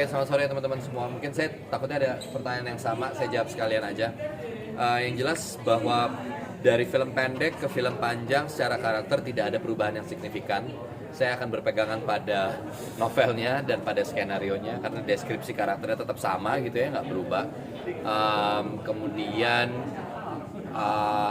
Oke, selamat sore teman-teman semua. Mungkin saya takutnya ada pertanyaan yang sama, saya jawab sekalian aja. Yang jelas bahwa dari film pendek ke film panjang secara karakter tidak ada perubahan yang signifikan. Saya akan berpegangan pada novelnya dan pada skenarionya karena deskripsi karakternya tetap sama gitu ya, nggak berubah. Kemudian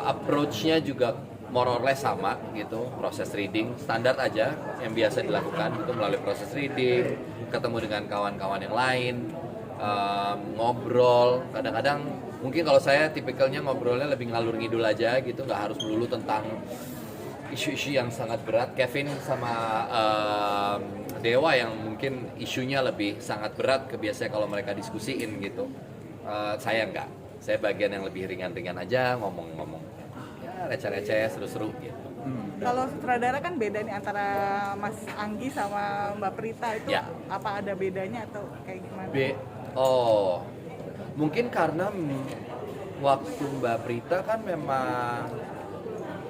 approach-nya juga more or less sama gitu, proses reading standar aja yang biasa dilakukan itu melalui proses reading, ketemu dengan kawan-kawan yang lain, ngobrol. Kadang-kadang mungkin kalau saya tipikalnya ngobrolnya lebih ngalur ngidul aja gitu, nggak harus melulu tentang isu-isu yang sangat berat. Kevin sama Dewa yang mungkin isunya lebih sangat berat kebiasaan kalau mereka diskusiin gitu. Saya enggak, saya bagian yang lebih ringan-ringan aja, ngomong-ngomong ya receh-receh, seru-seru gitu. Kalau sutradara kan beda nih antara Mas Anggi sama Mbak Prita itu Ya. apa ada bedanya atau kayak gimana? Mungkin karena waktu Mbak Prita kan memang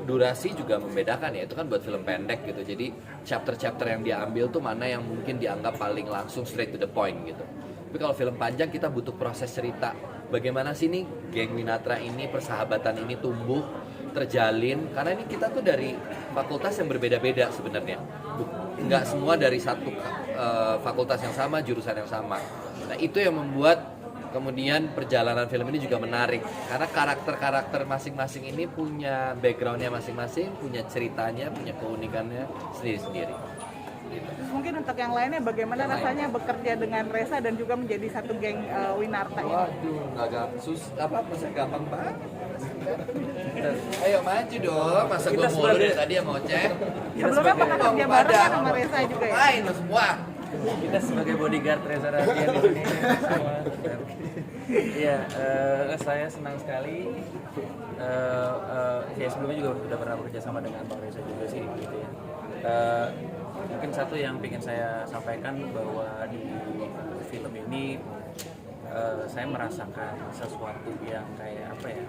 durasi juga membedakan ya, itu kan buat film pendek gitu, jadi chapter-chapter yang dia ambil tuh mana yang mungkin dianggap paling langsung straight to the point gitu. Tapi kalau film panjang kita butuh proses cerita, bagaimana sih nih geng Winatra ini, persahabatan ini tumbuh, terjalin, karena ini kita tuh dari fakultas yang berbeda-beda sebenarnya, nggak semua dari satu fakultas yang sama, jurusan yang sama. Nah itu yang membuat kemudian perjalanan film ini juga menarik karena karakter-karakter masing-masing ini punya backgroundnya masing-masing, punya ceritanya, punya keunikannya sendiri-sendiri. Gitu. Terus mungkin untuk yang lainnya bagaimana Yang rasanya bekerja dengan Reza dan juga menjadi satu geng Winarta ini? Waduh, nggak masa gampang banget. Ayo maju dong, masa gue mulu dari tadi ya ngoceh. Sebelumnya pernah kerja bareng kan sama Reza juga ya? Main lo semua. Kita sebagai bodyguard Reza Radian di sini semua. Iya, saya senang sekali. Ya sebelumnya juga sudah pernah bekerja sama dengan Bang Reza juga sih, gitu ya. Mungkin satu yang ingin saya sampaikan bahwa di film ini saya merasakan sesuatu yang kayak apa ya,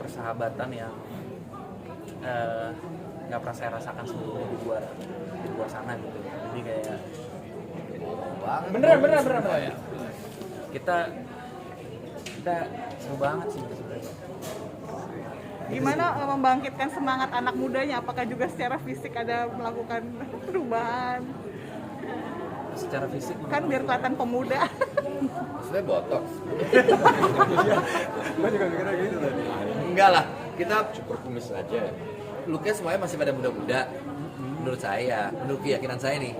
persahabatan yang nggak pernah saya rasakan sebelumnya di luar sana gitu. Jadi kayak beneran ya. Kita seru banget sih sebenarnya. Gimana membangkitkan semangat anak mudanya? Apakah juga secara fisik ada melakukan perubahan? Secara fisik Kan biar kelihatan pemuda. Maksudnya botox? Gue juga mikirnya gitu tadi. Enggak lah, kita cukur kumis aja. Looknya semuanya masih pada muda-muda. Menurut saya, menurut keyakinan saya nih,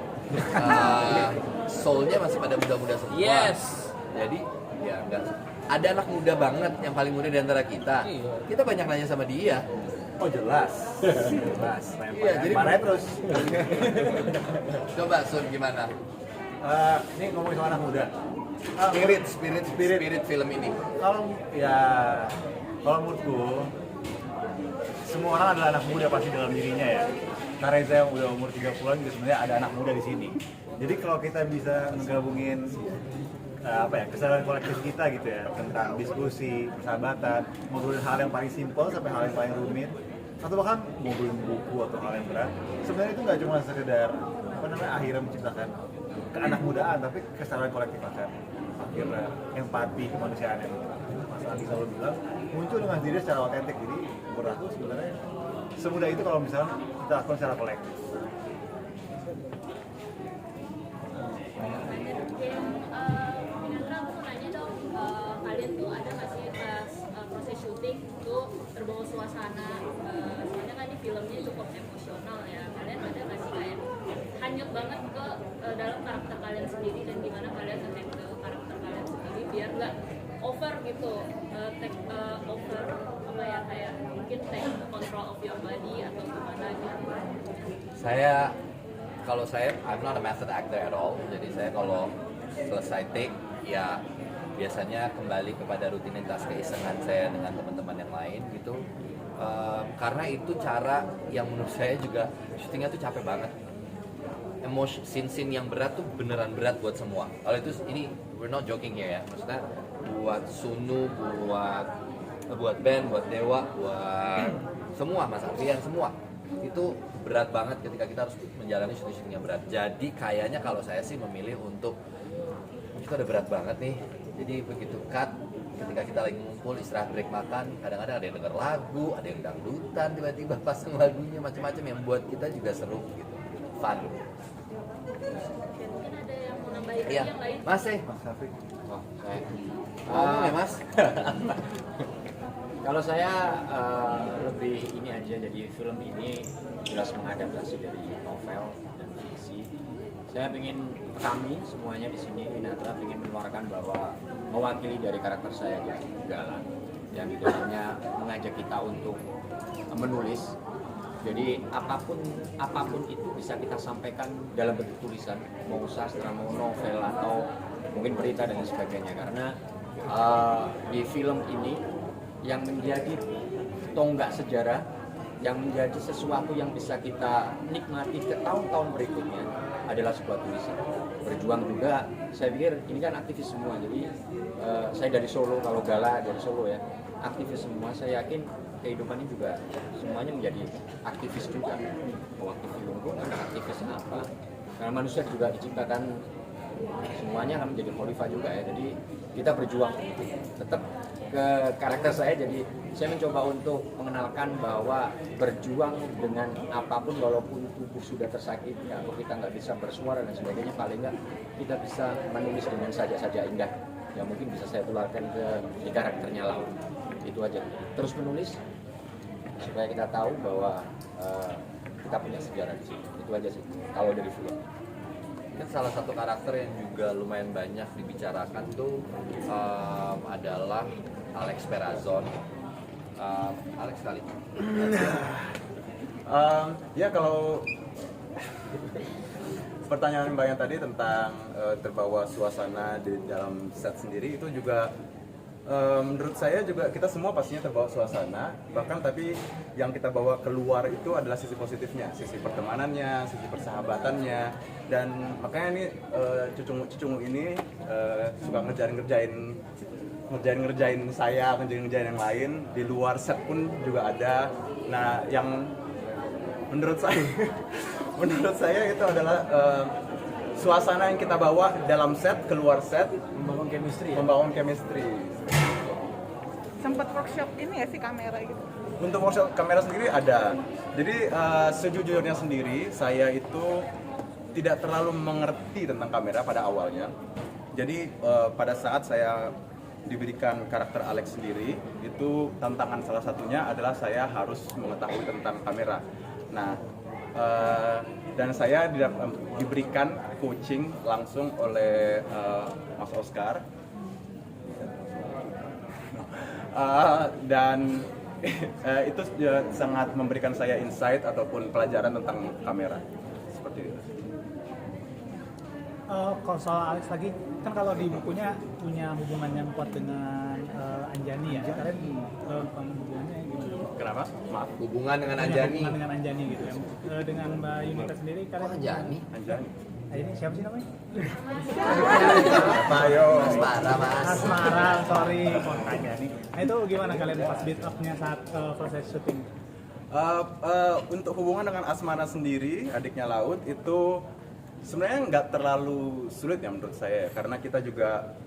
soulnya masih pada muda-muda semua. Yes. Jadi ya enggak. Ada anak muda banget yang paling muda di antara kita. Kita banyak nanya sama dia. Oh jelas. Jelas. Iya, jadi Marah terus. Coba Sun gimana? Ini ngomongin soal anak muda. Spirit film ini. Kalau menurutku semua orang adalah anak muda pasti dalam dirinya ya. Nah Reza yang udah umur 30-an juga sebenarnya ada anak muda di sini. Jadi kalau kita bisa menggabungin kesadaran kolektif kita gitu ya tentang diskusi, persahabatan, ngobrolin hal yang paling simpel sampai hal yang paling rumit, atau bahkan ngobrolin buku atau hal yang berat. Sebenarnya itu nggak cuma sekedar akhirnya menciptakan keanak-mudaan, tapi kesadaran kolektif akan akhirnya empati kemanusiaan yang Mas Andi selalu bilang muncul dengan diri secara otentik. Jadi menurut aku sebenarnya semudah itu kalau misalnya kita lakukan secara kolektif. Kalian tuh ada nggak sih pas proses syuting tuh terbawa suasana, soalnya kan di filmnya cukup emosional ya, kalian ada nggak sih kayak hanyut banget ke dalam karakter kalian sendiri dan gimana kalian nge-handle karakter kalian sendiri biar nggak over gitu, take over apa ya, kayak mungkin take control of your body atau gimana gitu. Kalau saya, I'm not a method actor at all. Jadi saya kalau selesai take, ya biasanya kembali kepada rutinitas keisengan saya dengan teman-teman yang lain gitu. Karena itu cara yang menurut saya juga syutingnya tuh capek banget. Scene yang berat tuh beneran berat buat semua. Kalau itu ini we're not joking here ya. Maksudnya buat Sunu, buat Ben, buat Dewa, buat semua Mas Ardian semua. Itu berat banget ketika kita harus menjalani syuting yang berat. Jadi kayaknya kalau saya sih memilih untuk kita udah berat banget nih. Jadi begitu cut, ketika kita lagi ngumpul istirahat break makan, kadang-kadang ada yang denger lagu, ada yang dangdutan, tiba-tiba pasang lagunya macam-macam yang buat kita juga seru gitu, fun. Dan mungkin ada yang mau nambahin Iya, yang lain. Mas Mas Syafiq. Oh, saya. ngomong ya Mas. Kalau saya lebih ini aja, jadi film ini jelas mengadaptasi dari novel dan fiksi. Saya ingin kami semuanya di sini Winatra ingin mengeluarkan bahwa mewakili dari karakter saya gitu, Galang, yang di dalamnya mengajak kita untuk menulis. Jadi apapun itu bisa kita sampaikan dalam bentuk tulisan, mau sastra, mau novel atau mungkin berita dan sebagainya. Karena di film ini yang menjadi tonggak sejarah, yang menjadi sesuatu yang bisa kita nikmati ke tahun-tahun berikutnya adalah sebuah tulisan. Berjuang juga, saya pikir ini kan aktivis semua. Jadi saya dari Solo, kalau Gala dari Solo ya, aktivis semua. Saya yakin kehidupan ini juga semuanya menjadi aktivis juga. Mau aktivis lingkungan, aktivis apa? Karena manusia juga diciptakan semuanya akan menjadi khalifah juga ya. Jadi kita berjuang tetap ke karakter saya. Jadi saya mencoba untuk mengenalkan bahwa berjuang dengan apapun, walaupun tubuh sudah tersakiti atau kita nggak bisa bersuara dan sebagainya, paling nggak kita bisa menulis dengan saja-saja indah yang mungkin bisa saya tularkan di karakternya Laut. Itu aja. Terus menulis supaya kita tahu bahwa kita punya sejarah di sini. Itu aja sih kalau dari film. Kan salah satu karakter yang juga lumayan banyak dibicarakan tuh adalah Alex Perazon. Alex kali. Ya kalau pertanyaan Mbak yang tadi tentang terbawa suasana di dalam set sendiri, itu juga menurut saya juga kita semua pastinya terbawa suasana, bahkan tapi yang kita bawa keluar itu adalah sisi positifnya, sisi pertemanannya, sisi persahabatannya. Dan makanya ini cucungu ini suka ngerjain saya, ngerjain yang lain di luar set pun juga ada. Nah, yang menurut saya itu adalah suasana yang kita bawa dalam set, keluar set, membangun chemistry. Sempet workshop ini ya sih kamera gitu. Untuk workshop kamera sendiri ada. Jadi sejujurnya sendiri saya itu tidak terlalu mengerti tentang kamera pada awalnya. Jadi pada saat saya diberikan karakter Alex sendiri, itu tantangan salah satunya adalah saya harus mengetahui tentang kamera. Nah, dan saya diberikan coaching langsung oleh Mas Oscar. Dan itu sangat memberikan saya insight ataupun pelajaran tentang kamera seperti itu. Kalau soal Alex lagi, kan kalau di bukunya punya hubungan yang kuat dengan Anjani ya. Kalian hubungannya gimana? Kenapa? Maaf. Hubungan dengan Punya Anjani. hubungan dengan Anjani gitu ya. Dengan Mbak Yunita sendiri kalian Anjani. Anjani. Ini siapa sih namanya? Ayo. Asmara Mas. Asmara, sorry, kok Anjani. Nah itu gimana kalian pas beat up-nya saat proses syuting? Untuk hubungan dengan Asmara sendiri, adiknya Laut, itu sebenarnya nggak terlalu sulit ya menurut saya, karena kita juga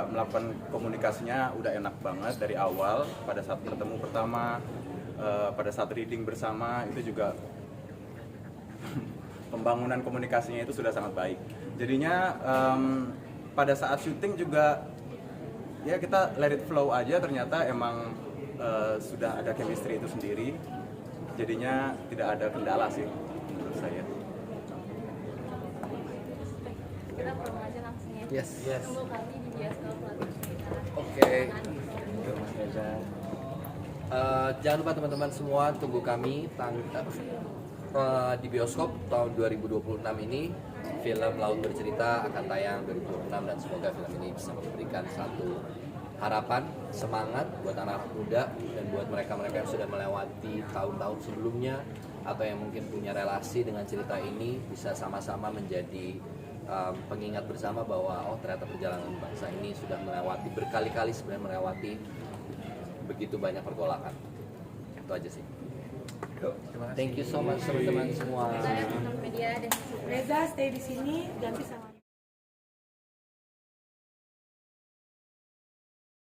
melakukan komunikasinya udah enak banget dari awal. Pada saat bertemu pertama, pada saat reading bersama, itu juga pembangunan komunikasinya itu sudah sangat baik. Jadinya pada saat syuting juga ya kita let it flow aja, ternyata emang sudah ada chemistry itu sendiri. Jadinya tidak ada kendala sih menurut saya. Kita promo aja langsung ya. Yes. Tunggu kami di bioskop Laut Bercerita. Oke. Jangan lupa teman-teman semua tunggu kami di bioskop tahun 2026 ini. Film Laut Bercerita akan tayang 2026 dan semoga film ini bisa memberikan satu harapan, semangat buat anak muda dan buat mereka-mereka yang sudah melewati tahun-tahun sebelumnya atau yang mungkin punya relasi dengan cerita ini, bisa sama-sama menjadi pengingat bersama bahwa oh ternyata perjalanan bangsa ini sudah melewati berkali-kali sebenarnya melewati begitu banyak pergolakan. Itu aja sih. Thank you so much teman-teman semua. Kita lihat media dan Reza stay di sini ganti sama